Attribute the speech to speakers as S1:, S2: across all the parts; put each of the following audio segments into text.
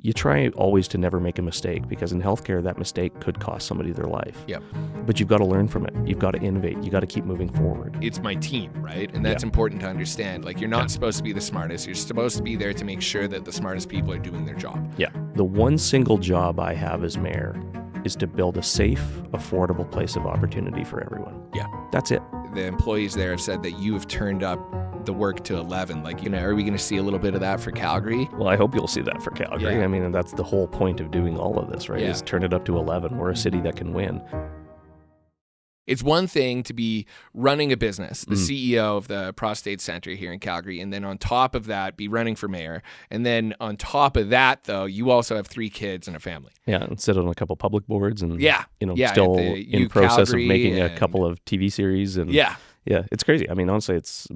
S1: you try always to never make a mistake, because in healthcare, that mistake could cost somebody their life.
S2: Yep.
S1: But you've got to learn from it. You've got to innovate. You got to keep moving forward.
S2: It's my team, right? And that's important to understand. Like, you're not supposed to be the smartest. You're supposed to be there to make sure that the smartest people are doing their job.
S1: Yeah. The one single job I have as mayor is to build a safe, affordable place of opportunity for everyone.
S2: Yeah.
S1: That's it.
S2: The employees there have said that you have turned up the work to 11. Like, are we going to see a little bit of that for Calgary?
S1: Well, I hope you'll see that for Calgary.
S2: Yeah.
S1: I mean, and that's the whole point of doing all of this, right?
S2: Yeah.
S1: Is turn it up to 11. We're a city that can win.
S2: It's one thing to be running a business, the CEO of the Prostate Centre here in Calgary, and then on top of that, be running for mayor. And then on top of that, though, you also have 3 kids and a family.
S1: Yeah, and sit on a couple public boards and, still
S2: the
S1: in process
S2: Calgary
S1: of making a couple of TV series. And yeah, it's crazy. I mean, honestly, it's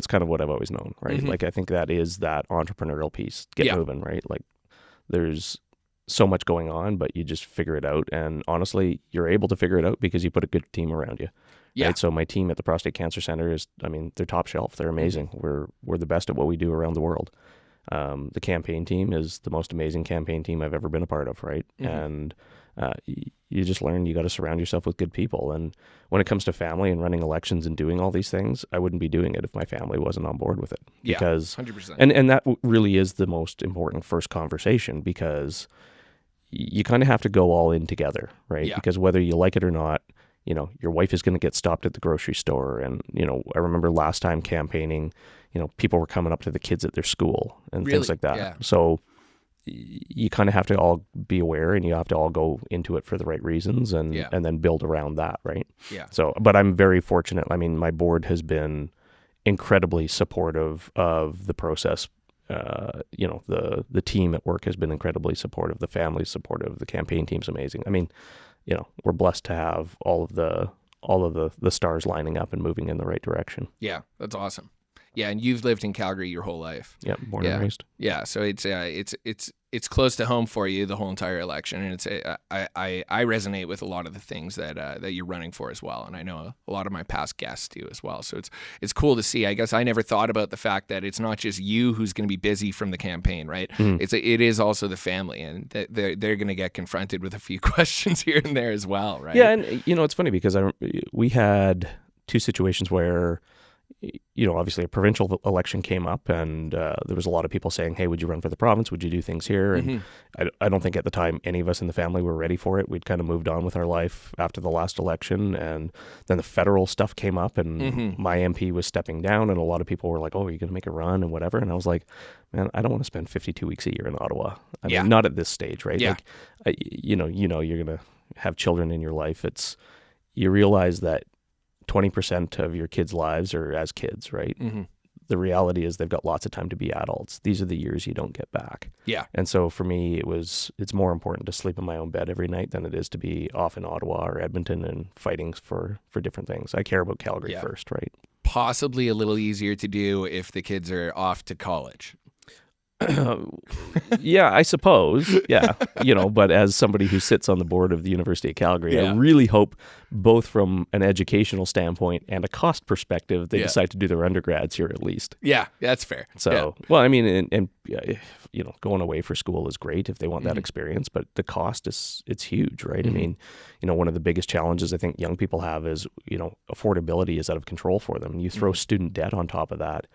S1: kind of what I've always known, right?
S2: Mm-hmm.
S1: Like, I think that is that entrepreneurial piece. Get moving, right? Like, there's so much going on, but you just figure it out. And honestly, you're able to figure it out because you put a good team around you.
S2: Yeah.
S1: Right? So my team at the Prostate Cancer Centre they're top shelf. They're amazing. We're the best at what we do around the world. The campaign team is the most amazing campaign team I've ever been a part of, right?
S2: Mm-hmm.
S1: And you just learn you got to surround yourself with good people. And when it comes to family and running elections and doing all these things, I wouldn't be doing it if my family wasn't on board with it.
S2: Yeah,
S1: because
S2: 100%.
S1: And that really is the most important first conversation, because you kind of have to go all in together, right?
S2: Yeah.
S1: Because whether you like it or not, your wife is going to get stopped at the grocery store. And, I remember last time campaigning, people were coming up to the kids at their school and things like that.
S2: Yeah.
S1: So you kind of have to all be aware, and you have to all go into it for the right reasons and then build around that, right?
S2: Yeah.
S1: So, but I'm very fortunate. I mean, my board has been incredibly supportive of the process. The team at work has been incredibly supportive. The family's supportive. The campaign team's amazing. I mean, we're blessed to have all of the stars lining up and moving in the right direction.
S2: Yeah, that's awesome. Yeah, and you've lived in Calgary your whole life.
S1: Yeah, born and raised.
S2: Yeah, so it's close to home for you the whole entire election, and I resonate with a lot of the things that you're running for as well, and I know a lot of my past guests do as well. So it's cool to see. I guess I never thought about the fact that it's not just you who's going to be busy from the campaign, right? Mm-hmm. It is also the family, and they're going to get confronted with a few questions here and there as well, right?
S1: Yeah, and it's funny because we had 2 situations where, obviously a provincial election came up, and there was a lot of people saying, hey, would you run for the province? Would you do things here? And I don't think at the time any of us in the family were ready for it. We'd kind of moved on with our life after the last election, and then the federal stuff came up, and my MP was stepping down, and a lot of people were like, oh, are you going to make a run and whatever? And I was like, man, I don't want to spend 52 weeks a year in Ottawa. I mean, not at this stage, right?
S2: Yeah.
S1: Like, you're going to have children in your life. You realize that 20% of your kids' lives are as kids, right? Mm-hmm. The reality is they've got lots of time to be adults. These are the years you don't get back.
S2: Yeah.
S1: And so for me, it's more important to sleep in my own bed every night than it is to be off in Ottawa or Edmonton and fighting for different things. I care about Calgary first, right?
S2: Possibly a little easier to do if the kids are off to college.
S1: Yeah, I suppose. Yeah. But as somebody who sits on the board of the University of Calgary, I really hope both from an educational standpoint and a cost perspective, they decide to do their undergrads here at least.
S2: Yeah, that's fair.
S1: So, well, I mean, and going away for school is great if they want that experience, but the cost it's huge, right? I mean, one of the biggest challenges I think young people have is, affordability is out of control for them. You throw student debt on top of that.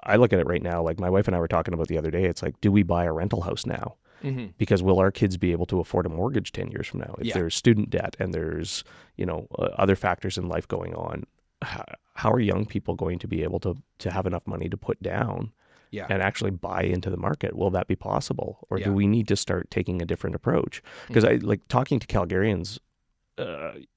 S1: I look at it right now, like my wife and I were talking about the other day, it's like, do we buy a rental house now? Mm-hmm. Because will our kids be able to afford a mortgage 10 years from now? If there's student debt and there's, other factors in life going on, how are young people going to be able to have enough money to put down and actually buy into the market? Will that be possible? Or do we need to start taking a different approach? Because I like talking to Calgarians,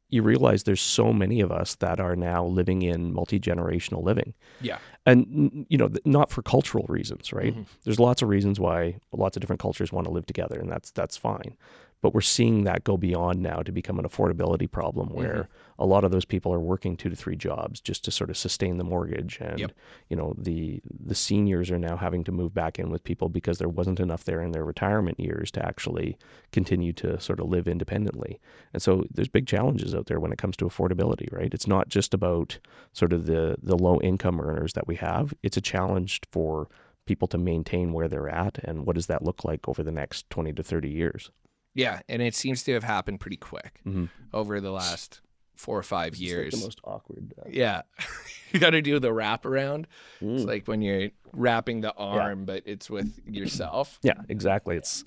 S1: you realize there's so many of us that are now living in multi-generational living. Yeah. And, not for cultural reasons, right? Mm-hmm. There's lots of reasons why lots of different cultures want to live together, and that's fine. But we're seeing that go beyond now to become an affordability problem where a lot of those people are working 2 to 3 jobs just to sort of sustain the mortgage. And, the seniors are now having to move back in with people because there wasn't enough there in their retirement years to actually continue to sort of live independently. And so there's big challenges out there when it comes to affordability, right? It's not just about sort of the low income earners that we have. It's a challenge for people to maintain where they're at, and what does that look like over the next 20 to 30 years?
S2: Yeah, and it seems to have happened pretty quick over the last 4 or 5 years.
S1: Like the most awkward.
S2: Yeah. You got to do the wraparound. It's like when you're wrapping the arm, but it's with yourself.
S1: Yeah, exactly. It's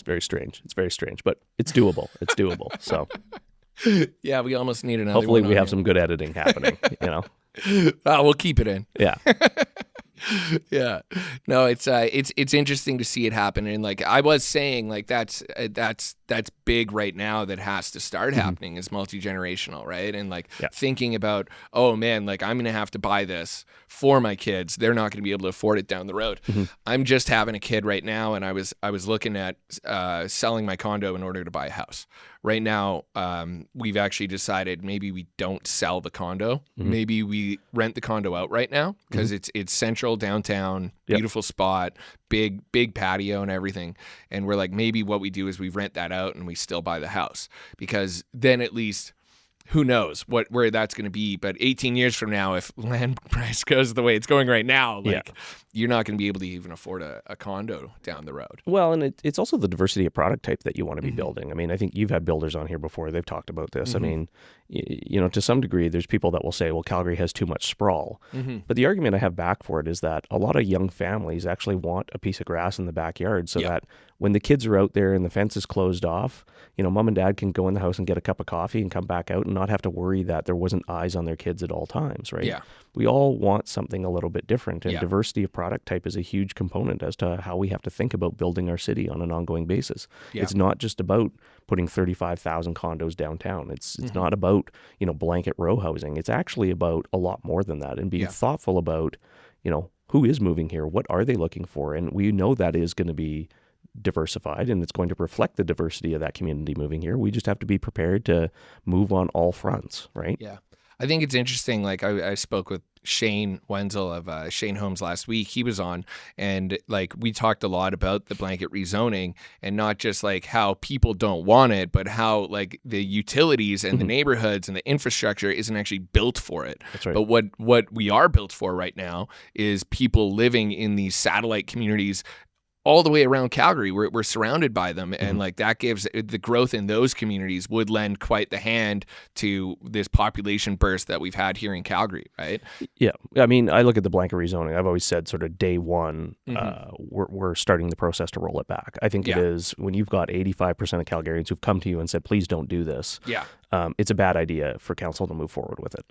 S1: very strange. It's very strange, but it's doable. It's doable. So
S2: yeah, we almost need another
S1: hopefully
S2: one
S1: we
S2: on
S1: have some good editing happening, you know?
S2: We'll keep it in.
S1: Yeah.
S2: Yeah, no, it's interesting to see it happen, and like I was saying, like that's big right now. That has to start happening is multi-generational, right? And like thinking about, oh man, like I'm gonna have to buy this for my kids. They're not gonna be able to afford it down the road. I'm just having a kid right now, and I was looking at selling my condo in order to buy a house. Right now, we've actually decided maybe we don't sell the condo. Maybe we rent the condo out right now because it's central downtown, beautiful spot, big patio and everything. And we're like, maybe what we do is we rent that out and we still buy the house, because then at least who knows where that's going to be. But 18 years from now, if land price goes the way it's going right now, like you're not going to be able to even afford a condo down the road.
S1: Well, and it's also the diversity of product type that you want to be building. I mean, I think you've had builders on here before. They've talked about this. I mean, you know, to some degree, there's people that will say, well, Calgary has too much sprawl. But the argument I have back for it is that a lot of young families actually want a piece of grass in the backyard so that when the kids are out there and the fence is closed off, you know, mom and dad can go in the house and get a cup of coffee and come back out and not have to worry that there wasn't eyes on their kids at all times, right? Yeah. We all want something a little bit different, and diversity of product type is a huge component as to how we have to think about building our city on an ongoing basis. It's not just about putting 35,000 condos downtown. It's not about, you know, blanket row housing. It's actually about a lot more than that, and being thoughtful about, you know, who is moving here, what are they looking for, and we know that is going to be diversified, and it's going to reflect the diversity of that community moving here. We just have to be prepared to move on all fronts, right?
S2: Yeah. I think it's interesting. Like I spoke with Shane Wenzel of Shane Homes last week. He was on, and like we talked a lot about the blanket rezoning, and not just like how people don't want it, but how like the utilities and the neighborhoods and the infrastructure isn't actually built for it.
S1: That's right.
S2: But what we are built for right now is people living in these satellite communities all the way around Calgary. We're surrounded by them, and like that gives the growth in those communities would lend quite the hand to this population burst that we've had here in Calgary, right?
S1: Yeah, I mean, I look at the blanket rezoning. I've always said sort of day one, we're starting the process to roll it back. I think it is when you've got 85% of Calgarians who've come to you and said, please don't do this. Yeah, it's a bad idea for council to move forward with it.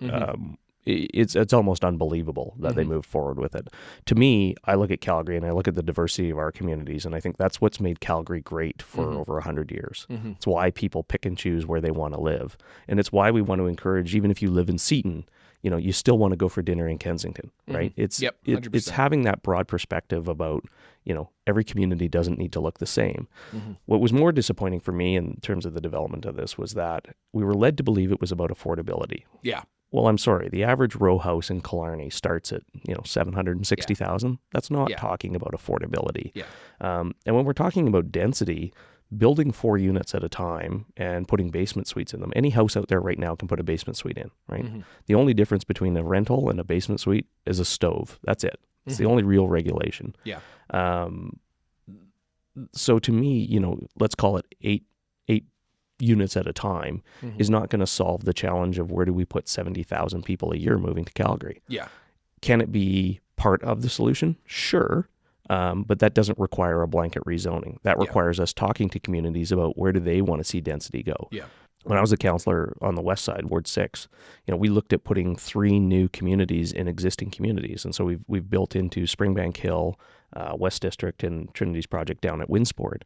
S1: It's almost unbelievable that they moved forward with it. To me, I look at Calgary and I look at the diversity of our communities, and I think that's what's made Calgary great for over 100 years. It's why people pick and choose where they want to live, and it's why we want to encourage, even if you live in Seton, you know, you still want to go for dinner in Kensington, right? It's having that broad perspective about, you know, every community doesn't need to look the same. What was more disappointing for me in terms of the development of this was that we were led to believe it was about affordability. Yeah. Well, I'm sorry. The average row house in Killarney starts at, you know, $760,000. That's not talking about affordability. Yeah. And when we're talking about density, building 4 units at a time and putting basement suites in them, any house out there right now can put a basement suite in, right? The only difference between a rental and a basement suite is a stove. That's it. It's the only real regulation. Yeah. So to me, you know, let's call it eight units at a time is not going to solve the challenge of where do we put 70,000 people a year moving to Calgary. Yeah. Can it be part of the solution? Sure. But that doesn't require a blanket rezoning. That requires us talking to communities about where do they want to see density go. Yeah. When I was a councillor on the west side, Ward 6, you know, we looked at putting 3 new communities in existing communities. And so we've built into Springbank Hill, West District, and Trinity's project down at Winsport.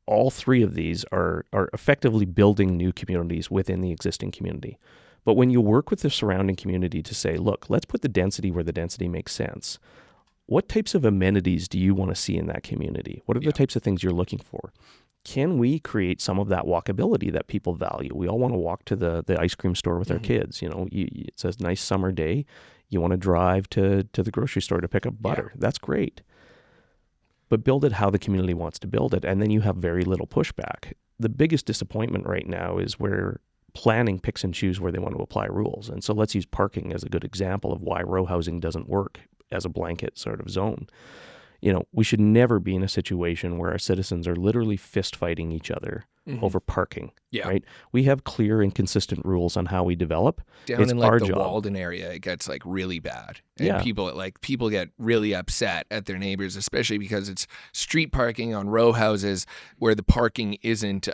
S1: All 3 of these are effectively building new communities within the existing community. But when you work with the surrounding community to say, look, let's put the density where the density makes sense. What types of amenities do you want to see in that community? What are the types of things you're looking for? Can we create some of that walkability that people value? We all want to walk to the ice cream store with our kids. You know, it's a nice summer day. You want to drive to the grocery store to pick up butter. That's great. But build it how the community wants to build it, and then you have very little pushback. The biggest disappointment right now is where planning picks and chooses where they want to apply rules. And so let's use parking as a good example of why row housing doesn't work as a blanket sort of zone. We should never be in a situation where our citizens are literally fist fighting each other over parking.
S2: Yeah.
S1: Right. We have clear and consistent rules on how we develop.
S2: Down
S1: it's
S2: in like
S1: our
S2: the
S1: job.
S2: Walden area, it gets like really bad. And
S1: Yeah.
S2: people get really upset at their neighbors, especially because it's street parking on row houses where the parking isn't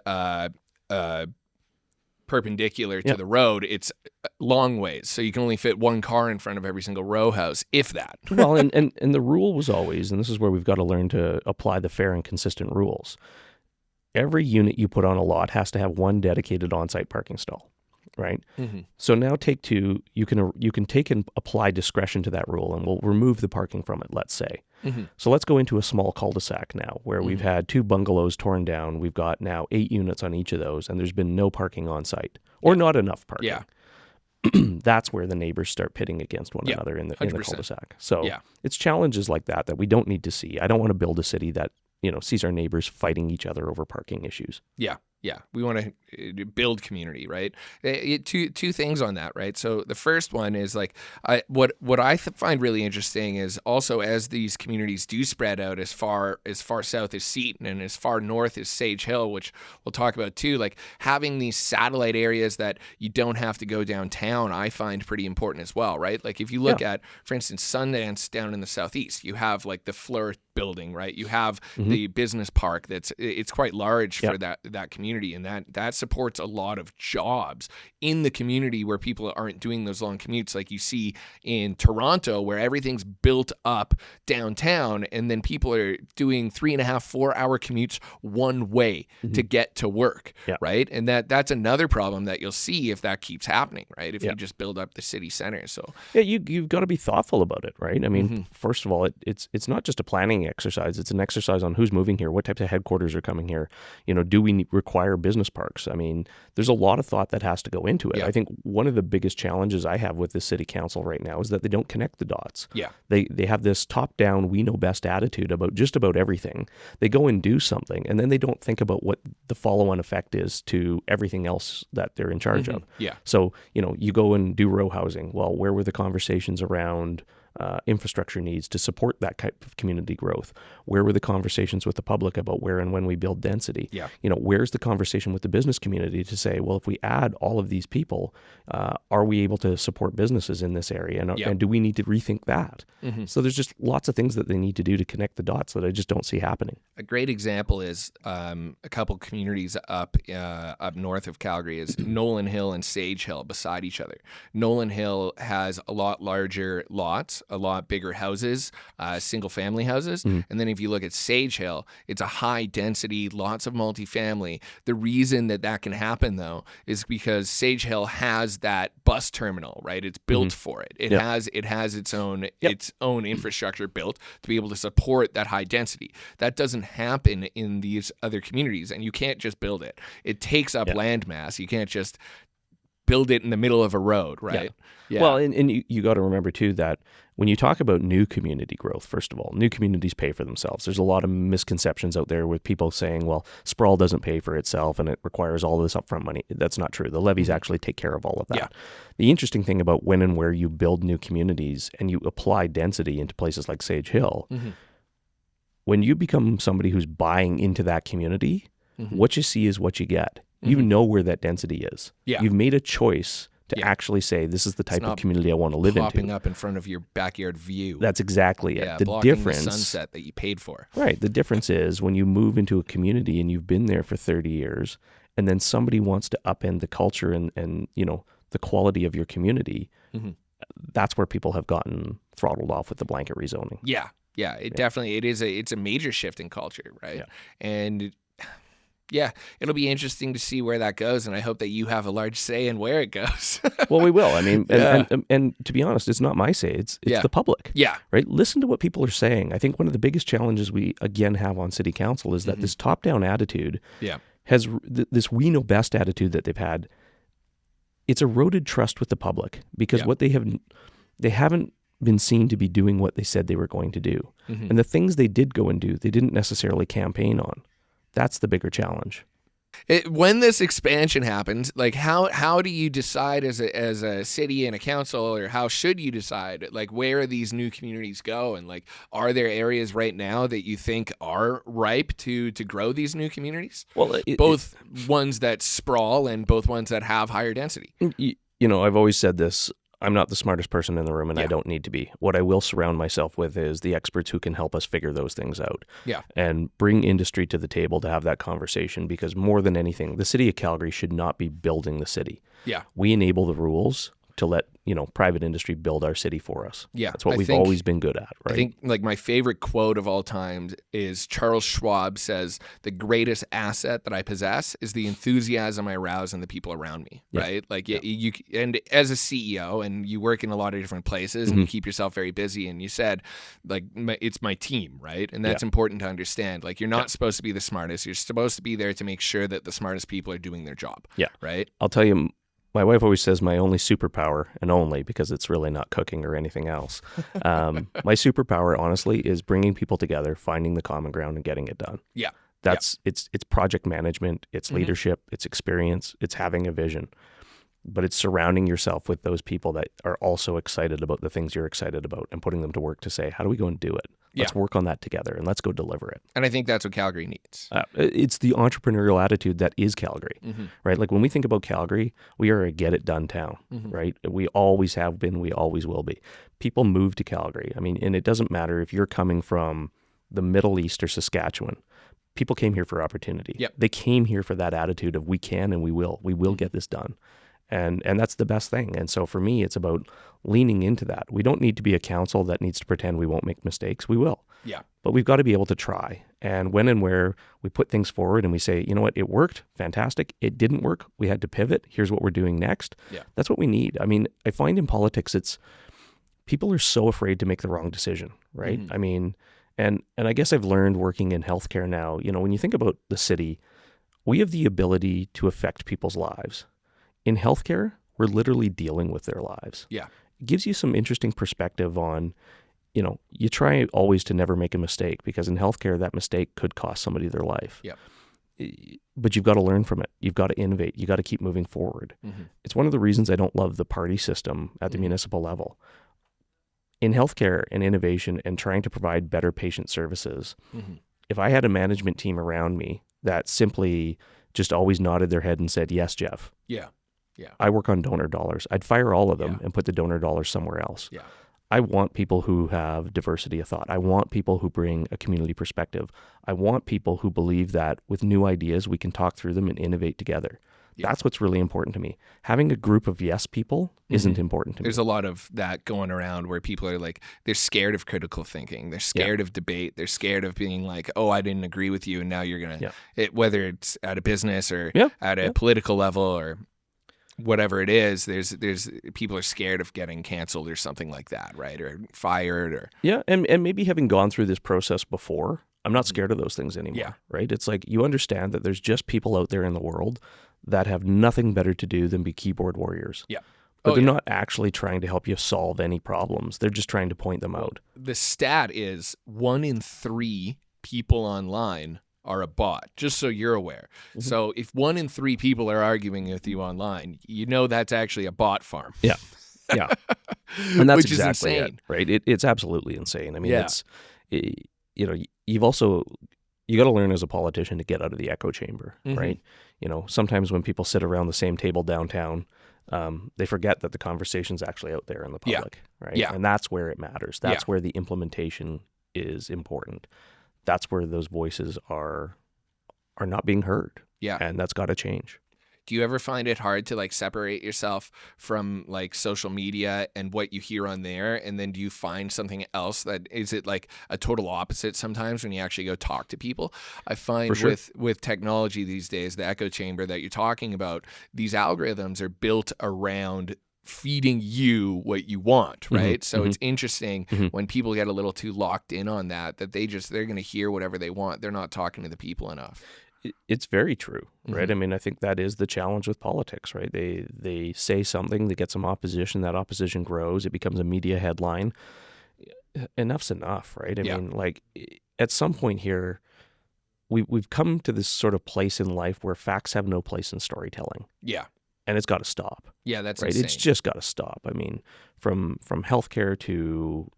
S2: perpendicular to the road. It's long ways, so you can only fit one car in front of every single row house, if that.
S1: Well, and the rule was always, and this is where we've got to learn to apply the fair and consistent rules. Every unit you put on a lot has to have one dedicated on-site parking stall, right?
S2: Mm-hmm.
S1: So now take two, you can take and apply discretion to that rule, and we'll remove the parking from it, let's say.
S2: Mm-hmm.
S1: So let's go into a small cul-de-sac now where we've had 2 bungalows torn down. We've got now 8 units on each of those, and there's been no parking on site or not enough parking.
S2: Yeah.
S1: That's where the neighbors start pitting against one another in the
S2: 100%.
S1: cul-de-sac. So it's challenges like that we don't need to see. I don't want to build a city that sees our neighbors fighting each other over parking issues. Yeah.
S2: Yeah, we want to build community, right? Two things on that, right? So the first one is like what I find really interesting is also as these communities do spread out as far south as Seton and as far north as Sage Hill, which we'll talk about too, like having these satellite areas that you don't have to go downtown, I find pretty important as well, right? Like if you look at, for instance, Sundance down in the southeast, you have like the Fleur building, right? You have the business park it's quite large for that community, and that supports a lot of jobs in the community where people aren't doing those long commutes like you see in Toronto, where everything's built up downtown and then people are doing 3.5-4 hour commutes one way to get to work, right? And that's another problem that you'll see if that keeps happening, right? If you just build up the city center. So
S1: you've got to be thoughtful about it, right? I mean, first of all, it's not just a planning exercise. It's an exercise on who's moving here, what types of headquarters are coming here. Do we require business parks? I mean, there's a lot of thought that has to go into it. I think one of the biggest challenges I have with the city council right now is that they don't connect the dots. They have this top-down, we know best attitude about just about everything. They go and do something, and then they don't think about what the follow-on effect is to everything else that they're in charge of. So, you go and do row housing. Well, where were the conversations around infrastructure needs to support that type of community growth? Where were the conversations with the public about where and when we build density? Where's the conversation with the business community to say, well, if we add all of these people, are we able to support businesses in this area? And do we need to rethink that? So there's just lots of things that they need to do to connect the dots that I just don't see happening.
S2: A great example is a couple communities up north of Calgary is Nolan Hill and Sage Hill beside each other. Nolan Hill has a lot larger lots, a lot bigger houses, single family houses. And then if you look at Sage Hill, it's a high density, lots of multifamily. The reason that can happen though is because Sage Hill has that bus terminal, right? It's built for it. It has its own infrastructure built to be able to support that high density. That doesn't happen in these other communities, and you can't just build it. It takes up land mass. You can't just build it in the middle of a road, right?
S1: Well, and you got to remember too that when you talk about new community growth, first of all, new communities pay for themselves. There's a lot of misconceptions out there with people saying, well, sprawl doesn't pay for itself and it requires all this upfront money. That's not true. The levies actually take care of all of that. The interesting thing about when and where you build new communities and you apply density into places like Sage Hill, when you become somebody who's buying into that community, what you see is what you get. You know where that density is. You've made a choice to actually say, this is the type of community I want to live into.
S2: Popping up in front of your backyard view.
S1: That's exactly it. The
S2: blocking
S1: difference,
S2: the sunset that you paid for.
S1: Right. The difference is when you move into a community and you've been there for 30 years, and then somebody wants to upend the culture and the quality of your community, that's where people have gotten throttled off with the blanket rezoning.
S2: Definitely, it's a major shift in culture, right? And it'll be interesting to see where that goes, and I hope that you have a large say in where it goes.
S1: Well, we will. I mean, and to be honest, it's not my say. It's the public. Right? Listen to what people are saying. I think one of the biggest challenges we, again, have on city council is that this top-down attitude has this we know best attitude that they've had. It's eroded trust with the public because what they haven't been seen to be doing what they said they were going to do. And the things they did go and do, they didn't necessarily campaign on. That's the bigger challenge.
S2: When this expansion happens, like how do you decide as a city and a council, or how should you decide, like, where these new communities go, and like, are there areas right now that you think are ripe to grow these new communities?
S1: Well,
S2: Both ones that sprawl and both ones that have higher density.
S1: I've always said this. I'm not the smartest person in the room, and I don't need to be. What I will surround myself with is the experts who can help us figure those things out.
S2: Yeah.
S1: And bring industry to the table to have that conversation, because more than anything, the city of Calgary should not be building the city.
S2: Yeah.
S1: We enable the rules to let, private industry build our city for us.
S2: Yeah.
S1: That's what we've always been good at, right?
S2: I think, like, my favorite quote of all time is Charles Schwab says, "The greatest asset that I possess is the enthusiasm I arouse in the people around me." Yeah. Right? Like, you and as a CEO, and you work in a lot of different places, and you keep yourself very busy, and you said, like, it's my team, right? And that's important to understand. Like, you're not supposed to be the smartest. You're supposed to be there to make sure that the smartest people are doing their job.
S1: Yeah.
S2: Right?
S1: I'll tell you, my wife always says my only superpower, and only because it's really not cooking or anything else. My superpower, honestly, is bringing people together, finding the common ground, and getting it done.
S2: Yeah.
S1: It's project management, it's leadership, it's experience, it's having a vision. But it's surrounding yourself with those people that are also excited about the things you're excited about, and putting them to work to say, how do we go and do it? Let's work on that together, and let's go deliver it.
S2: And I think that's what Calgary needs.
S1: It's the entrepreneurial attitude that is Calgary, right? Like, when we think about Calgary, we are a get-it-done town, right? We always have been, we always will be. People move to Calgary. I mean, and it doesn't matter if you're coming from the Middle East or Saskatchewan. People came here for opportunity.
S2: Yep.
S1: They came here for that attitude of, we can and we will. We will get this done. And that's the best thing. And so for me, it's about leaning into that. We don't need to be a council that needs to pretend we won't make mistakes. We will.
S2: Yeah.
S1: But we've got to be able to try. And when and where we put things forward and we say, you know what, it worked, fantastic. It didn't work, we had to pivot. Here's what we're doing next.
S2: Yeah.
S1: That's what we need. I mean, I find in politics, people are so afraid to make the wrong decision, right? I mean, and I guess I've learned working in healthcare now, when you think about the city, we have the ability to affect people's lives. In healthcare, we're literally dealing with their lives.
S2: Yeah.
S1: It gives you some interesting perspective on, you try always to never make a mistake, because in healthcare, that mistake could cost somebody their life.
S2: Yeah.
S1: But you've got to learn from it. You've got to innovate. You got to keep moving forward. It's one of the reasons I don't love the party system at the municipal level. In healthcare and innovation and trying to provide better patient services, if I had a management team around me that simply just always nodded their head and said, "Yes, Jeff.
S2: Yeah. Yeah.
S1: I work on donor dollars," I'd fire all of them and put the donor dollars somewhere else.
S2: Yeah.
S1: I want people who have diversity of thought. I want people who bring a community perspective. I want people who believe that with new ideas, we can talk through them and innovate together. Yeah. That's what's really important to me. Having a group of yes people isn't important to me.
S2: There's a lot of that going around where people are like, they're scared of critical thinking. They're scared of debate. They're scared of being like, oh, I didn't agree with you, and now you're going to, whether it's at a business or at a political level or whatever it is, there's people are scared of getting canceled or something like that, right? Or fired or
S1: and maybe having gone through this process before, I'm not scared of those things anymore, right? It's like, you understand that there's just people out there in the world that have nothing better to do than be keyboard warriors.
S2: Yeah.
S1: But they're not actually trying to help you solve any problems. They're just trying to point them out.
S2: The stat is 1 in 3 people online are a bot, just so you're aware. So if 1 in 3 people are arguing with you online, that's actually a bot farm.
S1: Yeah. Yeah. And that's
S2: which
S1: exactly
S2: is insane.
S1: It, right? It's absolutely insane. I mean, you've also, you got to learn as a politician to get out of the echo chamber, right? Sometimes when people sit around the same table downtown, they forget that the conversation's actually out there in the public, right?
S2: Yeah.
S1: And that's where it matters. That's where the implementation is important. That's where those voices are not being heard. Yeah. And that's got to change.
S2: Do you ever find it hard to separate yourself from social media and what you hear on there? And then do you find something else that is it a total opposite sometimes when you actually go talk to people? I find with technology these days, the echo chamber that you're talking about, these algorithms are built around feeding you what you want, right? So it's interesting when people get a little too locked in on that they're going to hear whatever they want. They're not talking to the people enough.
S1: It's very true, right? I mean, I think that is the challenge with politics, right? They say something, they get some opposition, that opposition grows, it becomes a media headline. Enough's enough, right? I mean, at some point here, we've come to this sort of place in life where facts have no place in storytelling.
S2: Yeah.
S1: And it's got to stop.
S2: Yeah, that's
S1: right.
S2: insane.
S1: It's just got to stop. I mean, from healthcare to,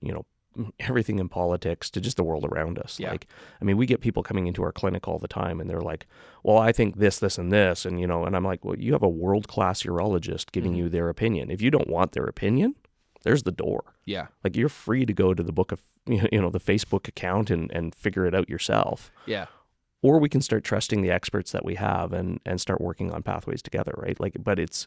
S1: everything in politics to just the world around us.
S2: Yeah.
S1: We get people coming into our clinic all the time and they're like, well, I think this, and this. And, and I'm like, well, you have a world-class urologist giving you their opinion. If you don't want their opinion, there's the door.
S2: Yeah.
S1: Like, you're free to go to the book of, the Facebook account and figure it out yourself.
S2: Yeah.
S1: Or we can start trusting the experts that we have and start working on pathways together, right? But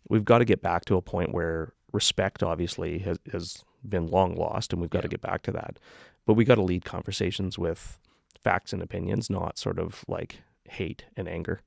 S1: we've got to get back to a point where respect obviously has been long lost, and we've got to get back to that. But we got to lead conversations with facts and opinions, not sort of like hate and anger.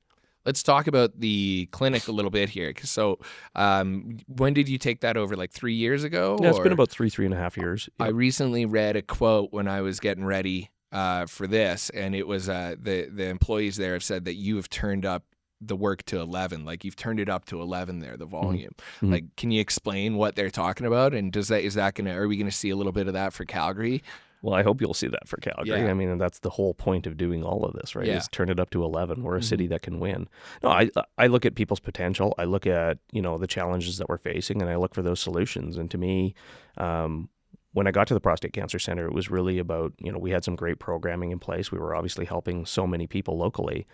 S2: Let's talk about the clinic a little bit here. So when did you take that over? Like 3 years ago?
S1: Yeah, it's been about 3.5 years.
S2: I recently read a quote when I was getting ready for this, and it was the employees there have said that you have turned up the work to 11. Like, you've turned it up to 11 there, the volume.
S1: Mm-hmm.
S2: Like, can you explain what they're talking about? And are we gonna see a little bit of that for Calgary?
S1: Well, I hope you'll see that for Calgary.
S2: Yeah.
S1: And that's the whole point of doing all of this, right?
S2: Yeah.
S1: Is turn it up to 11. We're a city that can win. No, I look at people's potential. I look at, the challenges that we're facing, and I look for those solutions. And to me, when I got to the Prostate Cancer Centre, it was really about, we had some great programming in place. We were obviously helping so many people locally.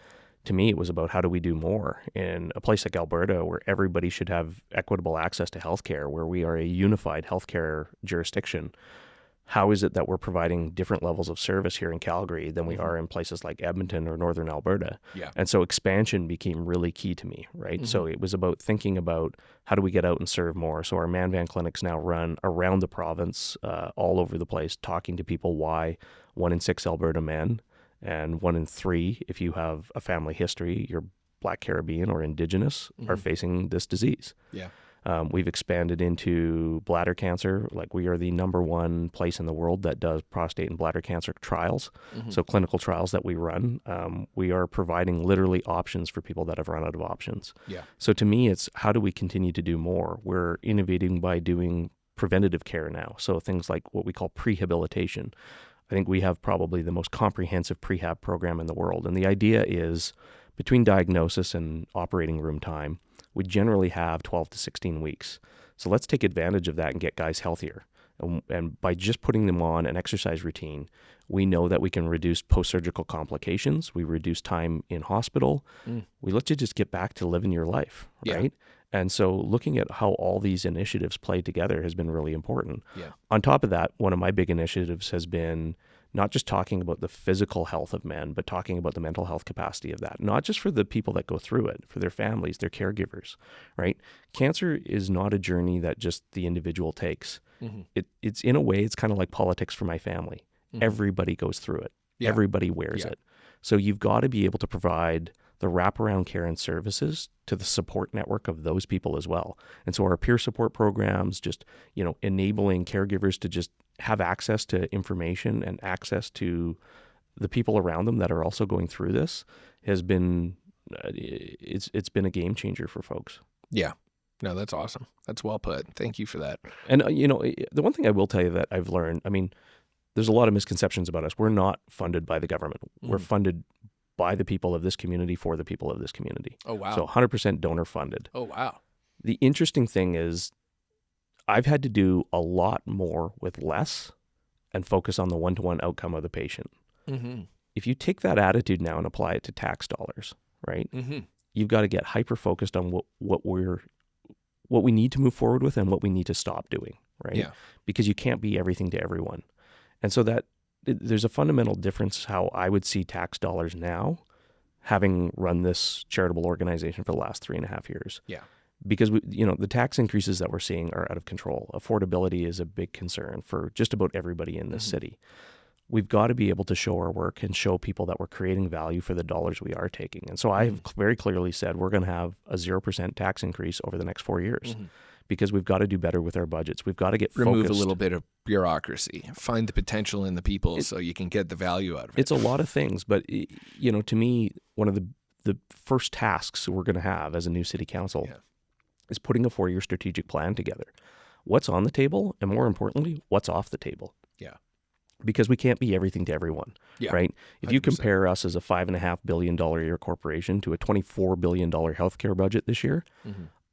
S1: To me, it was about how do we do more in a place like Alberta, where everybody should have equitable access to healthcare, where we are a unified healthcare jurisdiction. How is it that we're providing different levels of service here in Calgary than we are in places like Edmonton or Northern Alberta?
S2: Yeah.
S1: And so expansion became really key to me, right? So it was about thinking about how do we get out and serve more. So our man-van clinics now run around the province, all over the place, talking to people why 1 in 6 Alberta men and 1 in 3, if you have a family history, you're Black Caribbean or Indigenous, are facing this disease.
S2: Yeah.
S1: We've expanded into bladder cancer. Like, we are the #1 place in the world that does prostate and bladder cancer trials. So clinical trials that we run, we are providing literally options for people that have run out of options.
S2: Yeah.
S1: So to me, it's how do we continue to do more? We're innovating by doing preventative care now. So things like what we call prehabilitation. I think we have probably the most comprehensive prehab program in the world. And the idea is, between diagnosis and operating room time, we generally have 12 to 16 weeks. So let's take advantage of that and get guys healthier. And by just putting them on an exercise routine, we know that we can reduce post-surgical complications. We reduce time in hospital. We let you just get back to living your life, right? And so looking at how all these initiatives play together has been really important.
S2: Yeah.
S1: On top of that, one of my big initiatives has been not just talking about the physical health of men, but talking about the mental health capacity of that, not just for the people that go through it, for their families, their caregivers, right? Cancer is not a journey that just the individual takes. It's in a way, it's kind of like politics for my family. Everybody goes through it.
S2: Yeah.
S1: Everybody wears it. So you've got to be able to provide the wraparound care and services to the support network of those people as well. And so our peer support programs, just, enabling caregivers to just have access to information and access to the people around them that are also going through this, has been, it's been a game changer for folks.
S2: Yeah. No, that's awesome. That's well put. Thank you for that.
S1: And, the one thing I will tell you that I've learned, there's a lot of misconceptions about us. We're not funded by the government. We're funded by the people of this community for the people of this community.
S2: Oh, wow.
S1: So 100% donor funded.
S2: Oh, wow.
S1: The interesting thing is I've had to do a lot more with less and focus on the one-to-one outcome of the patient. If you take that attitude now and apply it to tax dollars, right? You've got to get hyper-focused on what we need to move forward with and what we need to stop doing, right?
S2: Yeah.
S1: Because you can't be everything to everyone. And so there's a fundamental difference how I would see tax dollars now, having run this charitable organization for the last 3.5 years.
S2: Yeah.
S1: Because the tax increases that we're seeing are out of control. Affordability is a big concern for just about everybody in this city. We've got to be able to show our work and show people that we're creating value for the dollars we are taking. And so I've very clearly said we're going to have a 0% tax increase over the next 4 years. Because we've got to do better with our budgets. We've got to get focused.
S2: Remove a little bit of bureaucracy. Find the potential in the people so you can get the value out of it.
S1: It's a lot of things, but to me, one of the first tasks we're going to have as a new city council is putting a 4-year strategic plan together. What's on the table, and more importantly, what's off the table.
S2: Yeah.
S1: because we can't be everything to everyone, right? If you
S2: 100%.
S1: compare us as a $5.5 billion a year corporation to a $24 billion healthcare budget this year,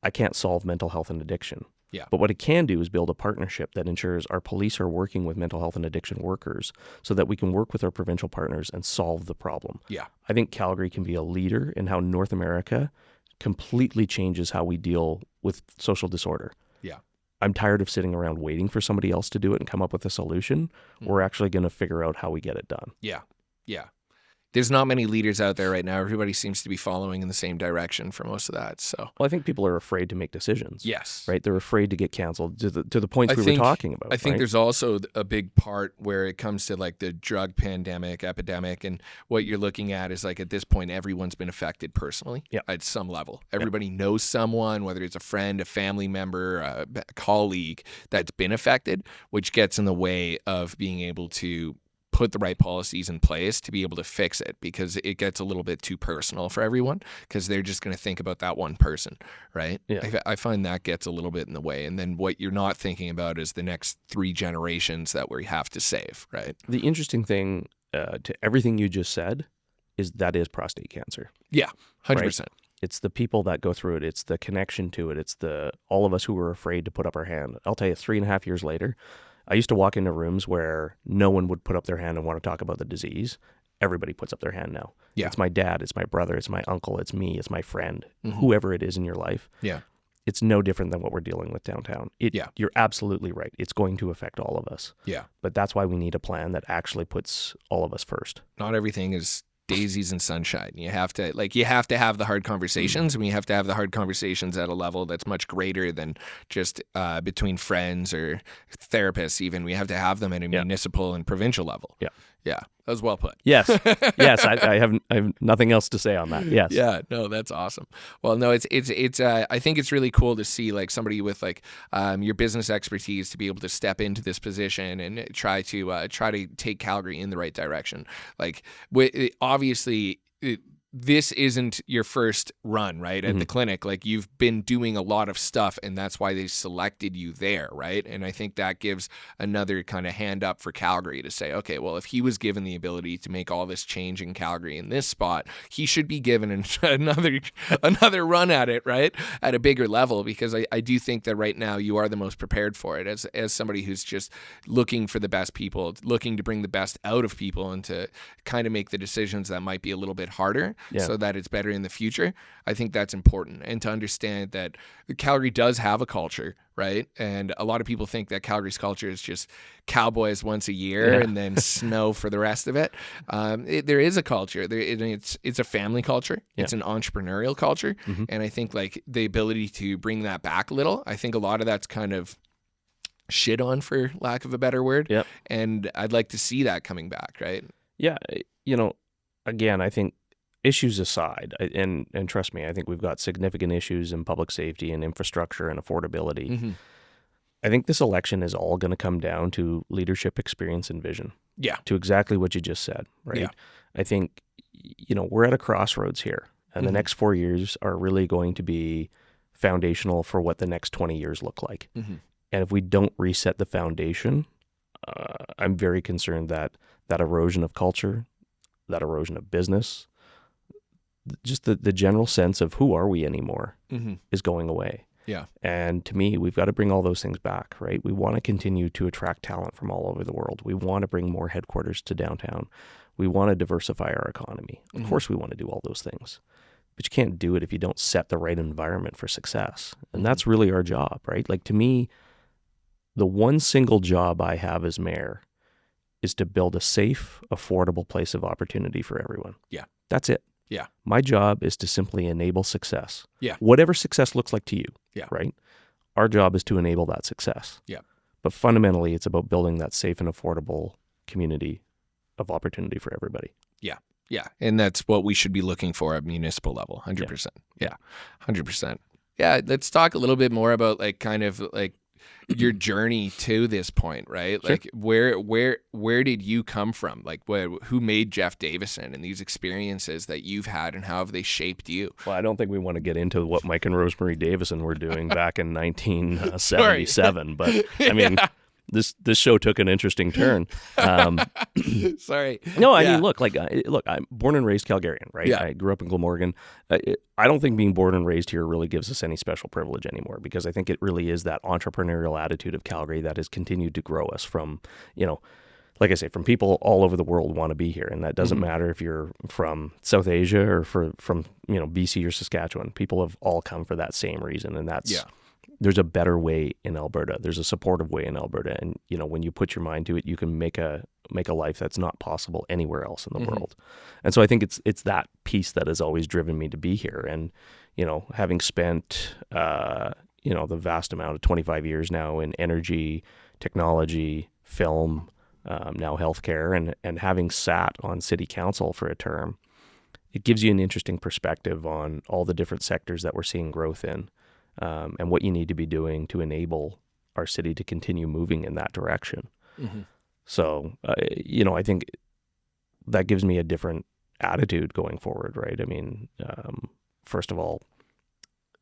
S1: I can't solve mental health and addiction.
S2: Yeah.
S1: But what it can do is build a partnership that ensures our police are working with mental health and addiction workers so that we can work with our provincial partners and solve the problem.
S2: Yeah.
S1: I think Calgary can be a leader in how North America completely changes how we deal with social disorder.
S2: Yeah.
S1: I'm tired of sitting around waiting for somebody else to do it and come up with a solution. We're actually going to figure out how we get it done.
S2: Yeah. Yeah. There's not many leaders out there right now. Everybody seems to be following in the same direction for most of that. So,
S1: well, I think people are afraid to make decisions.
S2: Yes.
S1: Right? They're afraid to get canceled to the points we were talking about.
S2: I think
S1: right?
S2: there's also a big part where it comes to like the drug pandemic, epidemic, and what you're looking at is like at this point, everyone's been affected personally at some level. Everybody knows someone, whether it's a friend, a family member, a colleague that's been affected, which gets in the way of being able to put the right policies in place to be able to fix it, because it gets a little bit too personal for everyone because they're just going to think about that one person, right?
S1: Yeah.
S2: I find that gets a little bit in the way. And then what you're not thinking about is the next 3 generations that we have to save, right?
S1: The interesting thing to everything you just said is that is prostate cancer.
S2: Yeah, 100%.
S1: Right? It's the people that go through it. It's the connection to it. It's all of us who were afraid to put up our hand. I'll tell you, 3.5 years later, I used to walk into rooms where no one would put up their hand and want to talk about the disease. Everybody puts up their hand now.
S2: Yeah.
S1: It's my dad, it's my brother, it's my uncle, it's me, it's my friend, whoever it is in your life.
S2: Yeah.
S1: It's no different than what we're dealing with downtown. You're absolutely right. It's going to affect all of us.
S2: Yeah.
S1: But that's why we need a plan that actually puts all of us first.
S2: Not everything is daisies and sunshine. You have to have the hard conversations, and you have to have the hard conversations at a level that's much greater than just between friends or therapists. Even we have to have them at a municipal and provincial level. Yeah, that was well put.
S1: Yes, yes. I have nothing else to say on that. Yes.
S2: Yeah. No, that's awesome. Well, no, it's. I think it's really cool to see like somebody with like your business expertise to be able to step into this position and try to take Calgary in the right direction. Like, obviously. This isn't your first run, right, at the clinic. Like, you've been doing a lot of stuff, and that's why they selected you there, right? And I think that gives another kind of hand up for Calgary to say, okay, well, if he was given the ability to make all this change in Calgary in this spot, he should be given another run at it, right, at a bigger level, because I do think that right now you are the most prepared for it as somebody who's just looking for the best people, looking to bring the best out of people and to kind of make the decisions that might be a little bit harder. So that it's better in the future. I think that's important. And to understand that Calgary does have a culture, right? And a lot of people think that Calgary's culture is just cowboys once a year and then snow for the rest of it. There is a culture. It's a family culture. It's an entrepreneurial culture. And I think like the ability to bring that back a little, I think a lot of that's kind of shit on, for lack of a better word. And I'd like to see that coming back, right?
S1: Yeah. Again, I think issues aside, and trust me, I think we've got significant issues in public safety and infrastructure and affordability. I think this election is all going to come down to leadership, experience, and vision.
S2: Yeah.
S1: To exactly what you just said, right? Yeah. I think, we're at a crossroads here, and the next 4 years are really going to be foundational for what the next 20 years look like. And if we don't reset the foundation, I'm very concerned that erosion of culture, that erosion of business, just the general sense of who are we anymore is going away.
S2: Yeah.
S1: And to me, we've got to bring all those things back, right? We want to continue to attract talent from all over the world. We want to bring more headquarters to downtown. We want to diversify our economy. Of course, we want to do all those things. But you can't do it if you don't set the right environment for success. And that's really our job, right? Like, to me, the one single job I have as mayor is to build a safe, affordable place of opportunity for everyone.
S2: Yeah.
S1: That's it.
S2: Yeah.
S1: My job is to simply enable success.
S2: Yeah.
S1: Whatever success looks like to you.
S2: Yeah.
S1: Right? Our job is to enable that success.
S2: Yeah.
S1: But fundamentally, it's about building that safe and affordable community of opportunity for everybody.
S2: Yeah. Yeah. And that's what we should be looking for at municipal level. 100%. Yeah. 100%. Yeah. Let's talk a little bit more about like kind of like your journey to this point, right?
S1: Sure.
S2: Like where did you come from? Like who made Jeff Davison and these experiences that you've had, and how have they shaped you?
S1: Well, I don't think we want to get into what Mike and Rosemary Davison were doing back in 1977, but I mean, this show took an interesting turn.
S2: Sorry.
S1: No, I mean, look, I'm born and raised Calgarian, right?
S2: Yeah.
S1: I grew up in Glamorgan. I don't think being born and raised here really gives us any special privilege anymore, because I think it really is that entrepreneurial attitude of Calgary that has continued to grow us from, like I say, from people all over the world want to be here. And that doesn't matter if you're from South Asia or from BC or Saskatchewan. People have all come for that same reason. And that's, there's a better way in Alberta. There's a supportive way in Alberta. And, when you put your mind to it, you can make a life that's not possible anywhere else in the world. And so I think it's that piece that has always driven me to be here. And, having spent, the vast amount of 25 years now in energy, technology, film, now healthcare, and having sat on city council for a term, it gives you an interesting perspective on all the different sectors that we're seeing growth in, and what you need to be doing to enable our city to continue moving in that direction. So, I think that gives me a different attitude going forward, right? I mean, first of all,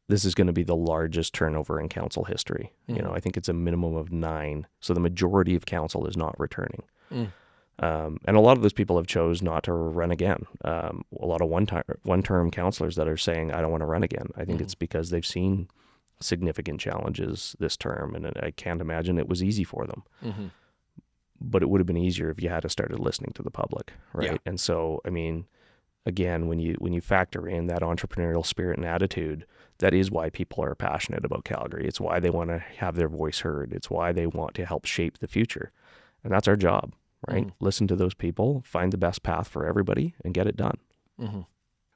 S1: this is going to be the largest turnover in council history. I think it's a minimum of 9. So the majority of council is not returning. And a lot of those people have chose not to run again. A lot of one-term councillors that are saying, I don't want to run again. I think it's because they've seen significant challenges this term, and I can't imagine it was easy for them. But it would have been easier if you had started listening to the public, right? Yeah. And so, I mean, again, when you factor in that entrepreneurial spirit and attitude, that is why people are passionate about Calgary. It's why they want to have their voice heard. It's why they want to help shape the future. And that's our job, right? Listen to those people, find the best path for everybody, and get it done.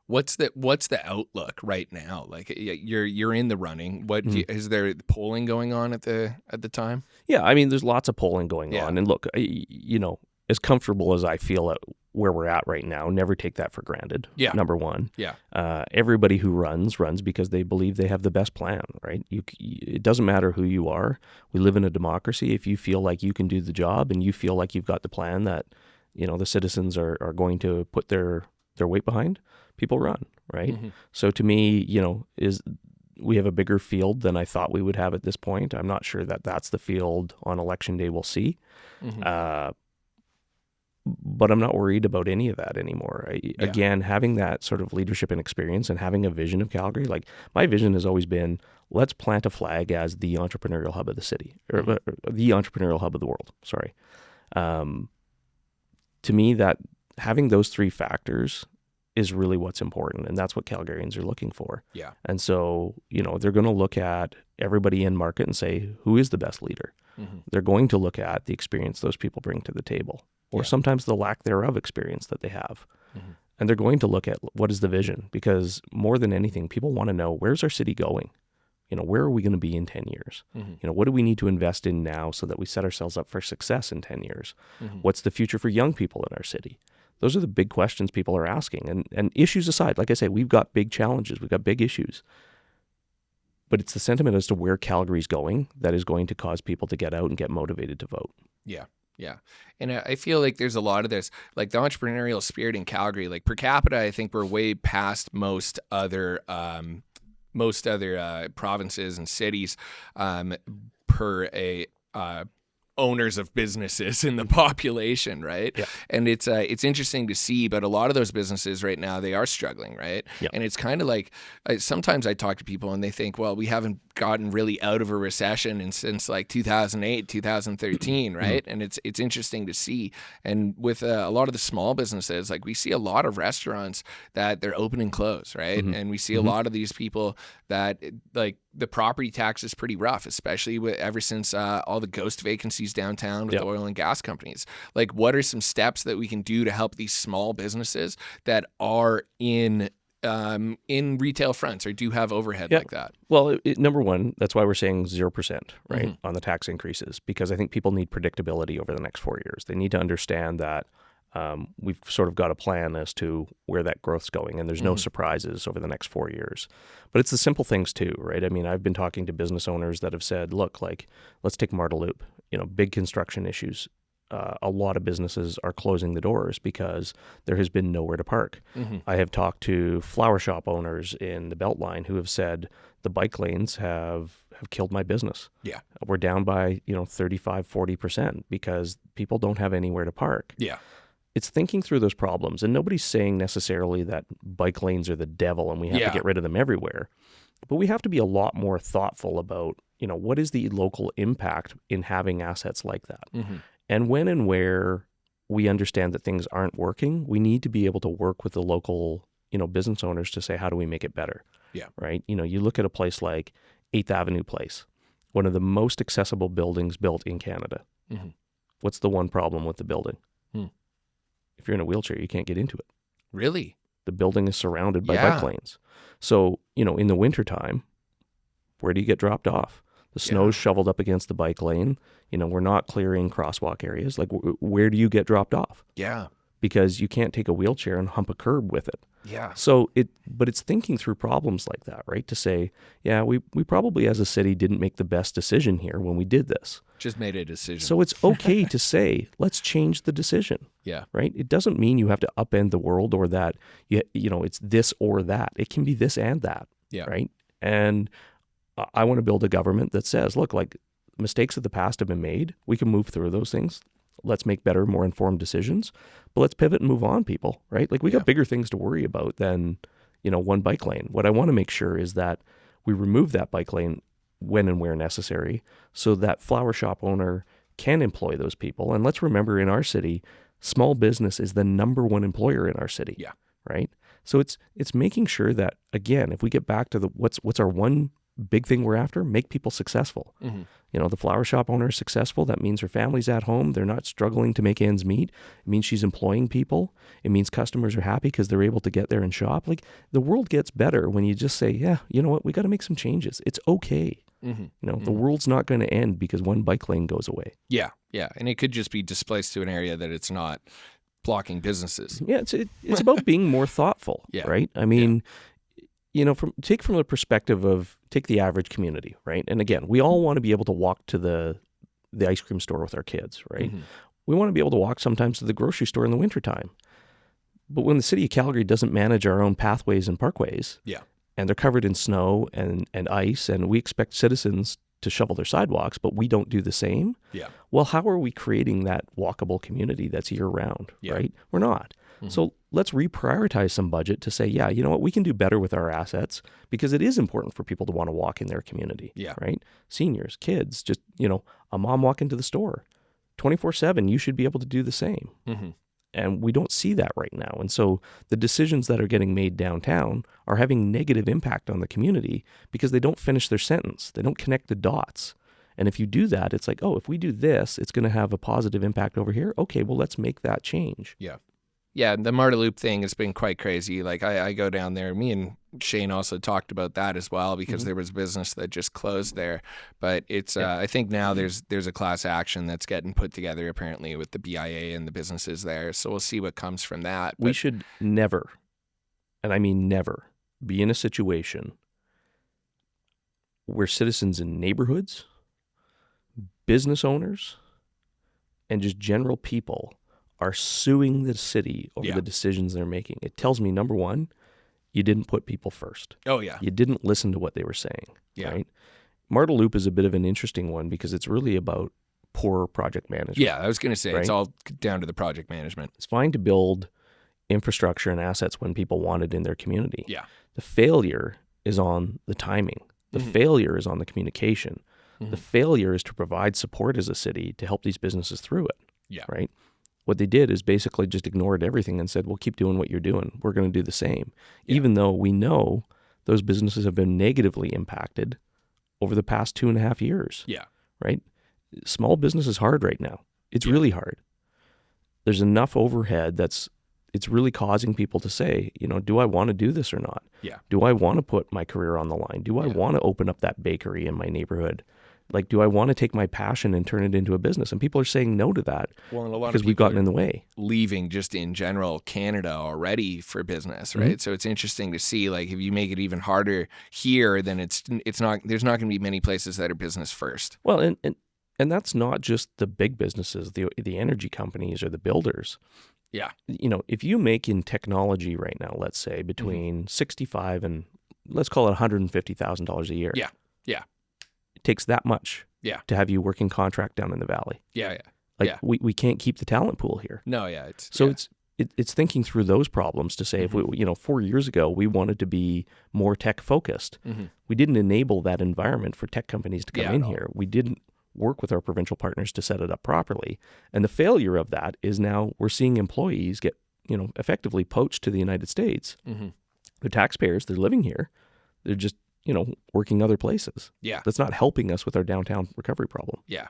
S2: What's the outlook right now? Like, you're in the running. Is there polling going on at the time?
S1: Yeah, I mean, there's lots of polling going on. And look, as comfortable as I feel at where we're at right now, never take that for granted.
S2: Yeah.
S1: Number one.
S2: Yeah.
S1: Everybody who runs because they believe they have the best plan, right? It doesn't matter who you are. We live in a democracy. If you feel like you can do the job and you feel like you've got the plan that, the citizens are going to put their weight behind, people run, right? So to me, we have a bigger field than I thought we would have at this point. I'm not sure that that's the field on election day we'll see. But I'm not worried about any of that anymore. Again, having that sort of leadership and experience and having a vision of Calgary, like my vision has always been, let's plant a flag as the entrepreneurial hub of the city, or the entrepreneurial hub of the world. Sorry. To me, that having those 3 factors is really what's important, and that's what Calgarians are looking for.
S2: Yeah.
S1: And so, they're going to look at everybody in market and say, who is the best leader? They're going to look at the experience those people bring to the table, or sometimes the lack thereof experience that they have. And they're going to look at what is the vision, because more than anything, people want to know, where's our city going? Where are we going to be in 10 years? What do we need to invest in now so that we set ourselves up for success in 10 years? What's the future for young people in our city? Those are the big questions people are asking. And issues aside, like I say, we've got big challenges. We've got big issues. But it's the sentiment as to where Calgary's going that is going to cause people to get out and get motivated to vote.
S2: Yeah. Yeah. And I feel like there's a lot of this, like the entrepreneurial spirit in Calgary, like per capita, I think we're way past most other provinces and cities per a owners of businesses in the population, right?
S1: Yeah.
S2: And it's interesting to see, but a lot of those businesses right now, they are struggling, right?
S1: Yeah.
S2: And it's kind of like, sometimes I talk to people and they think, well, we haven't gotten really out of a recession since like 2008, 2013, right? And it's interesting to see. And with a lot of the small businesses, like we see a lot of restaurants that they're open and close, right? And we see a lot of these people that like the property tax is pretty rough, especially ever since all the ghost vacancies downtown with the oil and gas companies. Like, what are some steps that we can do to help these small businesses that are in retail fronts or do have overhead like that?
S1: Well, number one, that's why we're saying 0%, right, on the tax increases, because I think people need predictability over the next 4 years. They need to understand that we've sort of got a plan as to where that growth's going, and there's no surprises over the next 4 years. But it's the simple things too, right? I mean, I've been talking to business owners that have said, look, like, let's take Marda Loop, big construction issues. a lot of businesses are closing the doors because there has been nowhere to park.
S2: Mm-hmm.
S1: I have talked to flower shop owners in the Beltline who have said the bike lanes have killed my business.
S2: Yeah.
S1: We're down by, 35, 40% because people don't have anywhere to park.
S2: Yeah.
S1: It's thinking through those problems, and nobody's saying necessarily that bike lanes are the devil and we have to get rid of them everywhere. But we have to be a lot more thoughtful about, what is the local impact in having assets like that?
S2: Mm-hmm.
S1: And when and where we understand that things aren't working, we need to be able to work with the local, business owners to say, how do we make it better?
S2: Yeah.
S1: Right? You look at a place like 8th Avenue Place, one of the most accessible buildings built in Canada.
S2: Mm-hmm.
S1: What's the one problem with the building?
S2: Hmm.
S1: If you're in a wheelchair, you can't get into it.
S2: Really?
S1: The building is surrounded by bike lanes. So, in the wintertime, where do you get dropped off? The snow's shoveled up against the bike lane. We're not clearing crosswalk areas. Like, where do you get dropped off?
S2: Yeah.
S1: Because you can't take a wheelchair and hump a curb with it.
S2: Yeah.
S1: So but it's thinking through problems like that, right? To say, yeah, we probably as a city didn't make the best decision here when we did this.
S2: Just made a decision.
S1: So it's okay to say, let's change the decision.
S2: Yeah.
S1: Right? It doesn't mean you have to upend the world or that, it's this or that. It can be this and that.
S2: Yeah.
S1: Right? And I want to build a government that says, look, like mistakes of the past have been made. We can move through those things. Let's make better, more informed decisions, but let's pivot and move on, people, right? Like we got bigger things to worry about than, one bike lane. What I want to make sure is that we remove that bike lane when and where necessary so that flower shop owner can employ those people. And let's remember in our city, small business is the number one employer in our city.
S2: Yeah.
S1: Right. So it's making sure that, again, if we get back to what's our one big thing we're after, make people successful.
S2: Mm-hmm.
S1: The flower shop owner is successful. That means her family's at home. They're not struggling to make ends meet. It means she's employing people. It means customers are happy because they're able to get there and shop. Like the world gets better when you just say, yeah, you know what? We got to make some changes. It's okay.
S2: Mm-hmm.
S1: The world's not going to end because one bike lane goes away.
S2: Yeah. Yeah. And it could just be displaced to an area that it's not blocking businesses.
S1: Yeah. It's about being more thoughtful, right? I mean, take from the perspective of take the average community, right? And again, we all want to be able to walk to the ice cream store with our kids, right? Mm-hmm. We want to be able to walk sometimes to the grocery store in the wintertime. But when the city of Calgary doesn't manage our own pathways and parkways, and they're covered in snow and ice, and we expect citizens to shovel their sidewalks, but we don't do the same, well, how are we creating that walkable community that's year-round, right? We're not. Mm-hmm. So let's reprioritize some budget to say, yeah, you know what, we can do better with our assets because it is important for people to want to walk in their community, right? Seniors, kids, just, a mom walking to the store 24/7, you should be able to do the same. Mm-hmm. And we don't see that right now. And so the decisions that are getting made downtown are having negative impact on the community because they don't finish their sentence. They don't connect the dots. And if you do that, it's like, oh, if we do this, it's going to have a positive impact over here. Okay, well, let's make that change.
S2: Yeah. Yeah, the Marta Loop thing has been quite crazy. Like I go down there. Me and Shane also talked about that as well because there was business that just closed there. But it's I think now there's a class action that's getting put together apparently with the BIA and the businesses there. So we'll see what comes from that.
S1: We should never, and I mean never, be in a situation where citizens in neighborhoods, business owners, and just general people are suing the city over the decisions they're making. It tells me, number one, you didn't put people first.
S2: Oh, yeah.
S1: You didn't listen to what they were saying, right? Marta Loop is a bit of an interesting one because it's really about poor project management.
S2: Yeah, I was going to say, it's all down to the project management.
S1: It's fine to build infrastructure and assets when people want it in their community.
S2: Yeah.
S1: The failure is on the timing. The failure is on the communication. The failure is to provide support as a city to help these businesses through it.
S2: Yeah.
S1: Right? What they did is basically just ignored everything and said, well, keep doing what you're doing. We're going to do the same. Even though we know those businesses have been negatively impacted over the past 2.5 years.
S2: Yeah.
S1: Right? Small business is hard right now. It's really hard. There's enough overhead it's really causing people to say, do I want to do this or not?
S2: Yeah.
S1: Do I want to put my career on the line? Do I want to open up that bakery in my neighborhood? Like, do I want to take my passion and turn it into a business? And people are saying no to that because we've gotten in the way.
S2: Leaving just in general Canada already for business, right? So it's interesting to see, like, if you make it even harder here, then it's not. There's not going to be many places that are business first.
S1: Well, and And that's not just the big businesses, the energy companies or the builders.
S2: Yeah.
S1: If you make in technology right now, let's say between 65 and let's call it $150,000 a year.
S2: Yeah. Yeah.
S1: It takes that much to have you working contract down in the valley.
S2: Yeah.
S1: We can't keep the talent pool here.
S2: No, yeah.
S1: It's thinking through those problems to say if we 4 years ago we wanted to be more tech focused, we didn't enable that environment for tech companies to come in here. We didn't work with our provincial partners to set it up properly, and the failure of that is now we're seeing employees get effectively poached to the United States. They're taxpayers. They're living here. They're just working other places.
S2: Yeah,
S1: that's not helping us with our downtown recovery problem.
S2: Yeah.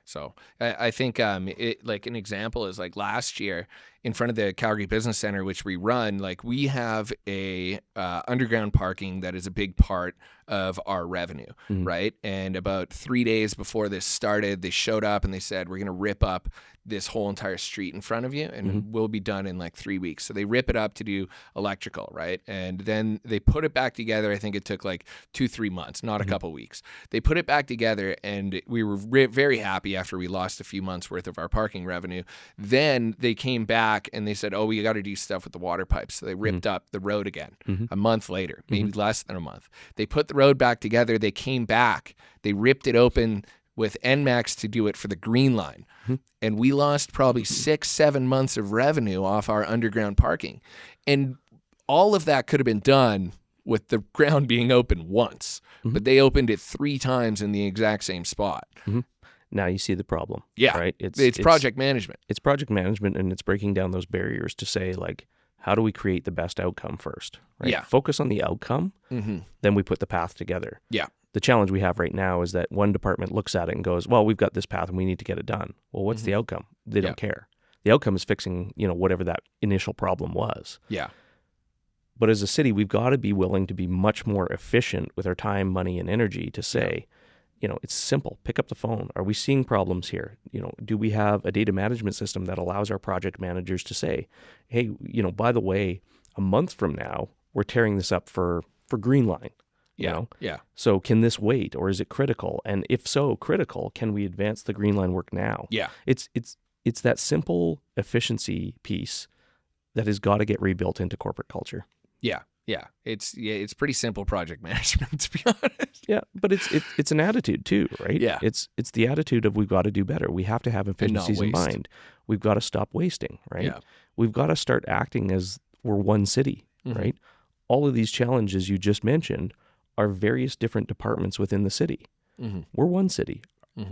S2: So I think like an example is like last year in front of the Calgary Business Centre, which we run, like we have a underground parking that is a big part of our revenue, right? And about 3 days before this started, they showed up and they said, we're going to rip up this whole entire street in front of you and we'll be done in like 3 weeks. So they rip it up to do electrical, right? And then they put it back together. I think it took like 2-3 months, not a couple weeks. They put it back together and we were very happy after we lost a few months worth of our parking revenue. Then they came back and they said, oh, we got to do stuff with the water pipes. So they ripped up the road again a month later, maybe less than a month. They put the road back together. They came back. They ripped it open with NMAX to do it for the Green Line. And we lost probably 6-7 months of revenue off our underground parking. And all of that could have been done with the ground being open once, but they opened it 3 times in the exact same spot.
S1: Now you see the problem.
S2: Yeah.
S1: Right?
S2: It's project management.
S1: It's project management, and it's breaking down those barriers to say, like, how do we create the best outcome first? Right?
S2: Yeah.
S1: Focus on the outcome, then we put the path together.
S2: Yeah.
S1: The challenge we have right now is that one department looks at it and goes, well, we've got this path and we need to get it done. Well, what's the outcome? They don't care. The outcome is fixing, whatever that initial problem was.
S2: Yeah.
S1: But as a city, we've got to be willing to be much more efficient with our time, money, and energy to say, it's simple. Pick up the phone. Are we seeing problems here? Do we have a data management system that allows our project managers to say, hey, by the way, a month from now, we're tearing this up for Green Line.
S2: Yeah.
S1: So can this wait, or is it critical? And if so critical, can we advance the Green Line work now?
S2: Yeah.
S1: It's that simple efficiency piece that has got to get rebuilt into corporate culture.
S2: Yeah. It's pretty simple project management, to be honest.
S1: Yeah, but it's an attitude too, right?
S2: Yeah.
S1: It's the attitude of we've got to do better. We have to have efficiencies in mind. We've got to stop wasting, right?
S2: Yeah.
S1: We've got to start acting as we're one city, right? All of these challenges you just mentioned are various different departments within the city. We're one city.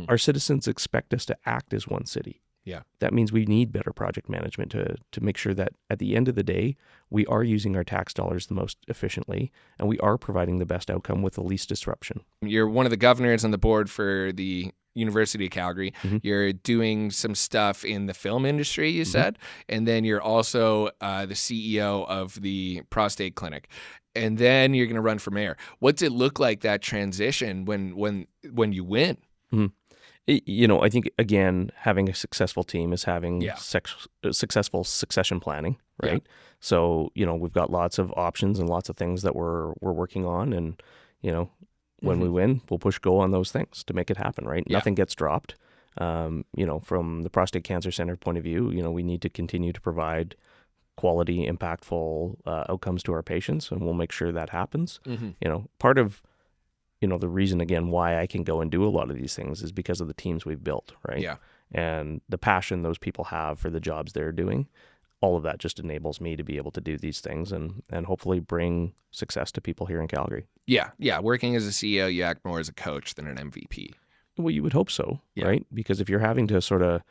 S1: Our citizens expect us to act as one city.
S2: Yeah.
S1: That means we need better project management to make sure that at the end of the day, we are using our tax dollars the most efficiently and we are providing the best outcome with the least disruption. You're
S2: one of the governors on the board for the University of Calgary. You're doing some stuff in the film industry, you said, and then you're also the CEO of the prostate clinic. And then you're going to run for mayor. What's it look like, that transition when you win?
S1: I think, again, having a successful team is having successful succession planning, right?
S2: Yeah.
S1: So, we've got lots of options and lots of things that we're working on. And, when we win, we'll push go on those things to make it happen, right?
S2: Yeah.
S1: Nothing gets dropped. From the Prostate Cancer Centre point of view, we need to continue to provide quality, impactful outcomes to our patients, and we'll make sure that happens. Part of the reason, again, why I can go and do a lot of these things is because of the teams we've built, right?
S2: Yeah.
S1: And the passion those people have for the jobs they're doing, all of that just enables me to be able to do these things and hopefully bring success to people here in Calgary.
S2: Yeah. Working as a CEO, you act more as a coach than an MVP.
S1: Well, you would hope so, right? Because if you're having to sort of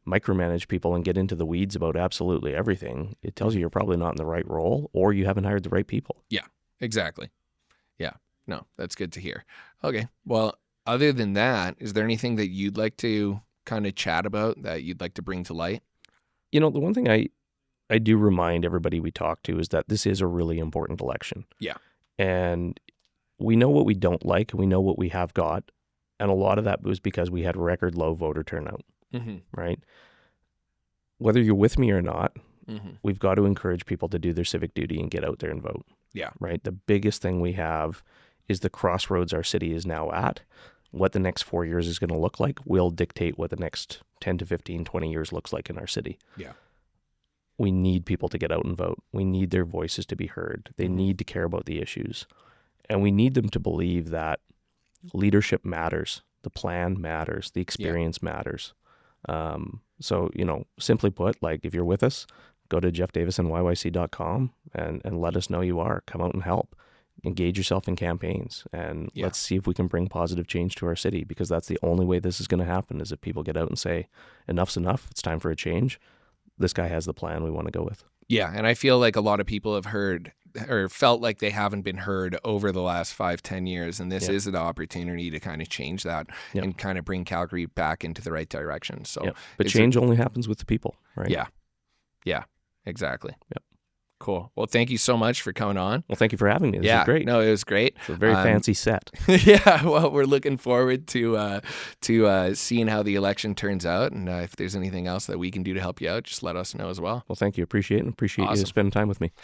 S1: micromanage people and get into the weeds about absolutely everything, it tells you you're probably not in the right role or you haven't hired the right people.
S2: Yeah, exactly. Yeah. No, that's good to hear. Okay. Well, other than that, is there anything that you'd like to kind of chat about that you'd like to bring to light?
S1: The one thing I do remind everybody we talk to is that this is a really important election.
S2: Yeah.
S1: And we know what we don't like, and we know what we have got. And a lot of that was because we had record low voter turnout, right? Whether you're with me or not, we've got to encourage people to do their civic duty and get out there and vote.
S2: Yeah.
S1: Right? The biggest thing we have is the crossroads our city is now at. what the next 4 years is going to look like will dictate what the next 10 to 15, 20 years looks like in our city.
S2: Yeah.
S1: We need people to get out and vote. We need their voices to be heard. They need to care about the issues. And we need them to believe that leadership matters. The plan matters. The experience matters. So, simply put, like, if you're with us, go to jeffdavisonyyc.com and let us know you are. Come out and help. Engage yourself in campaigns, and let's see if we can bring positive change to our city, because that's the only way this is going to happen, is if people get out and say, enough's enough. It's time for a change. This guy has the plan we want to go with.
S2: Yeah. And I feel like a lot of people have heard or felt like they haven't been heard over the last 5-10 years. And this is an opportunity to kind of change that and kind of bring Calgary back into the right direction. So,
S1: but change only happens with the people, right?
S2: Yeah. Yeah, exactly.
S1: Yep.
S2: Cool. Well, thank you so much for coming on.
S1: Well, thank you for having me. This is great.
S2: No, it was great.
S1: It's a very fancy set.
S2: Yeah. Well, we're looking forward to seeing how the election turns out. And if there's anything else that we can do to help you out, just let us know as well.
S1: Well, thank you. Appreciate it. And appreciate you spending time with me.